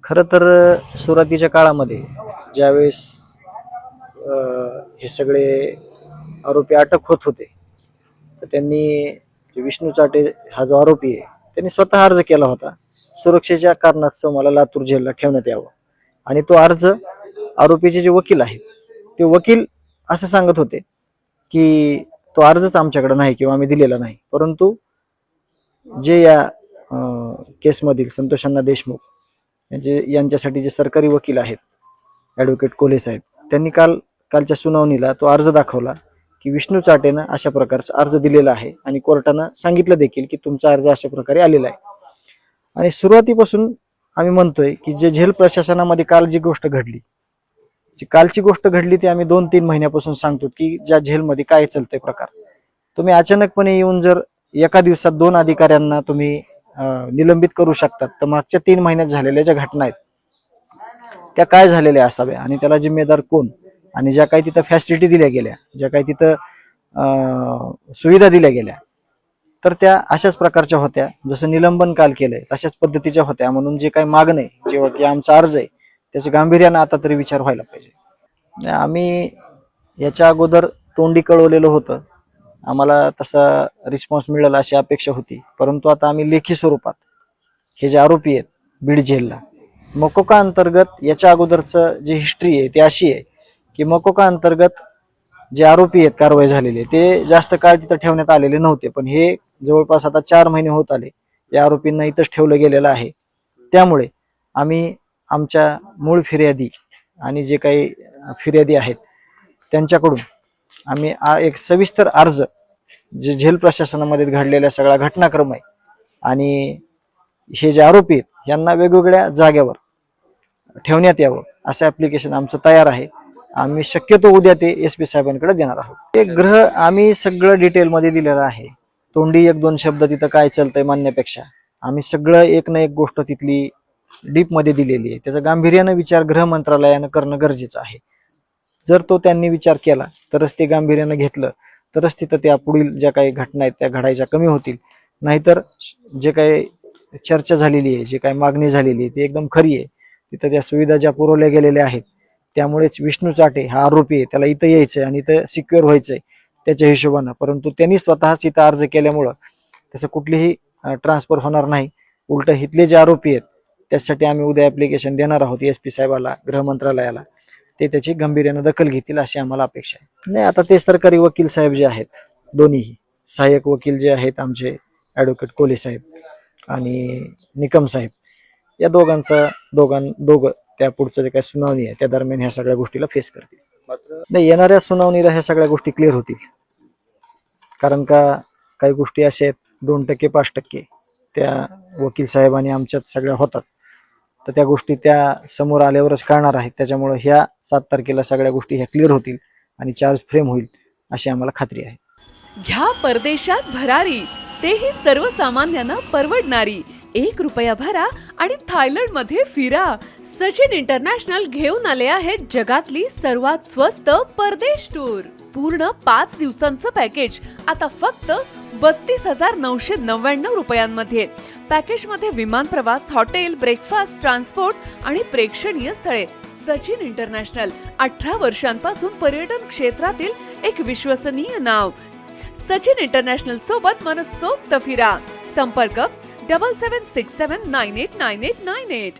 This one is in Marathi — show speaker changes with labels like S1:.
S1: खरं तर सुरुवातीच्या काळामध्ये ज्यावेळेस हे सगळे आरोपी अटक होत होते, तर त्यांनी विष्णू चाटे हा जो आरोपी आहे त्यांनी स्वतः अर्ज केला होता सुरक्षेच्या कारणास्तव मला लातूर जेलला ठेवण्यात यावं. आणि तो अर्ज आरोपीचे जे वकील आहेत ते वकील असं सांगत होते की तो अर्जच आमच्याकडे नाही किंवा आम्ही दिलेला नाही. परंतु जे या केसमधील संतोषांना देशमुख यांच्यासाठी जे सरकारी वकील आहेत ॲडव्होकेट कोल्हे साहेब, त्यांनी कालच्या सुनावणीला तो अर्ज दाखवला की विष्णू चाटेनं अशा प्रकारचा अर्ज दिलेला आहे आणि कोर्टानं सांगितलं देखील की तुमचा अर्ज अशा प्रकारे आलेला आहे. आणि सुरुवातीपासून आम्ही म्हणतोय की जे जेल प्रशासनामध्ये काल जी गोष्ट घडली, जी कालची गोष्ट घडली ती आम्ही 2-3 महिन्यापासून सांगतो की ज्या जेलमध्ये काय चालतंय प्रकार. तुम्ही अचानकपणे येऊन जर एका दिवसात 2 अधिकाऱ्यांना तुम्ही निलंबित करू शकतात, तर मागच्या 3 महिन्यात झालेल्या ज्या घटना आहेत त्या काय झालेल्या असाव्या आणि त्याला जिम्मेदार कोण, आणि ज्या काही तिथं फॅसिलिटी दिल्या गेल्या, ज्या काही तिथं सुविधा दिल्या गेल्या, तर त्या अशाच प्रकारच्या होत्या. जसं निलंबन काल केलंय तशाच पद्धतीच्या होत्या. म्हणून जे काही मागणं आहे, जेव्हा की आमचा अर्ज आहे, त्याच्या गांभीर्यानं आता तरी विचार व्हायला पाहिजे. आम्ही याच्या अगोदर तोंडी कळवलेलं होतं, आम्हाला तसा रिस्पॉन्स मिळेल अशी अपेक्षा होती. परंतु आता आम्ही लेखी स्वरूपात हे जे आरोपी आहेत बीड जेलला मकोका अंतर्गत याच्या अगोदरचं जी हिस्ट्री आहे ती अशी आहे की मकोका अंतर्गत जे आरोपी आहेत कारवाई झालेले ते जास्त काळ तिथं ठेवण्यात आलेले नव्हते. पण हे जवळपास आता 4 महिने होत आले या आरोपींना इथंच ठेवलं गेलेलं आहे. त्यामुळे आम्ही आमच्या मूळ फिर्यादी आणि जे काही फिर्यादी आहेत त्यांच्याकडून आम्ही एक सविस्तर अर्ज जे जेल प्रशासनामध्ये घडलेल्या सगळा घटनाक्रम आहे आणि हे जे आरोपी आहेत यांना वेगवेगळ्या जागेवर ठेवण्यात यावं असं ऍप्लिकेशन आमचं तयार आहे. आम्ही शक्यतो उद्या ते SP साहेबांकडे देणार आहोत. ते ग्रह आम्ही सगळं डिटेलमध्ये दिलेलं आहे. तोंडी 1-2 शब्द तिथं काय चालतंय म्हणण्यापेक्षा आम्ही सगळं एक ना एक गोष्ट तिथली डीपमध्ये दिलेली आहे. त्याचा गांभीर्यानं विचार गृह मंत्रालयानं करणं गरजेचं आहे. जर तो त्यांनी विचार केला तरच ते गांभीर्यानं घेतलं तरच तिथं त्या पुढील ज्या काही घटना आहेत त्या घडायच्या कमी होतील. नाहीतर जे काही चर्चा झालेली आहे, जे काही मागणी झालेली आहे ती एकदम खरी आहे. तिथं त्या सुविधा ज्या पुरवल्या गेलेल्या आहेत त्यामुळेच विष्णू चाटे हा आरोपी आहे, त्याला इथं यायचंय आणि इथं सिक्युअर व्हायचंय त्याच्या हिशोबानं. परंतु त्यांनी स्वतःच इथं अर्ज केल्यामुळं त्याचं कुठलीही ट्रान्सफर होणार नाही. उलट इथले जे आरोपी आहेत त्यासाठी आम्ही उद्या ऍप्लिकेशन देणार आहोत SP साहेबाला, गृह मंत्रालयाला. ते त्याची गंभीर्यानं दखल घेतील अशी आम्हाला अपेक्षा आहे. नाही, आता ते सरकारी वकील साहेब जे आहेत दोन्हीही सहाय्यक वकील जे आहेत आमचे ॲडव्होकेट कोल्हे साहेब आणि निकम साहेब, या दोघं त्या पुढचं जे काही सुनावणी आहे त्या दरम्यान ह्या सगळ्या गोष्टीला फेस करतील. नाही, येणाऱ्या सुनावणीला ह्या सगळ्या गोष्टी क्लिअर होतील. कारण का काही गोष्टी अशा आहेत 2% 5% त्या वकील साहेब आणि आमच्यात सगळ्या होतात, तर त्या गोष्टी त्या समोर आल्यावरच कळणार आहेत. त्याच्यामुळे ह्या 7 तारखेला सगळ्या गोष्टी ह्या क्लिअर होतील आणि चार्ज फ्रेम होईल अशी आम्हाला खात्री आहे.
S2: घ्या परदेशात भरारी, तेही सर्वसामान्यांना परवडणारी. 1 रुपया भरा आणि थायलंडमध्ये फिरा. सचिन इंटरनॅशनल घेऊन आले आहेत जगातली सर्वात स्वस्त परदेश टूर. पूर्ण 5 दिवसांचं पॅकेज आता फक्त 32,999 रुपयांमध्ये. पॅकेजमध्ये विमान प्रवास, हॉटेल, ब्रेकफास्ट, ट्रान्सपोर्ट आणि प्रेक्षणीय स्थळे. सचिन इंटरनॅशनल 18 वर्षांपासून पर्यटन क्षेत्रातील एक विश्वसनीय नाव. सचिन इंटरनॅशनल सोबत मनसोक्त फिरा. संपर्क 7767989898.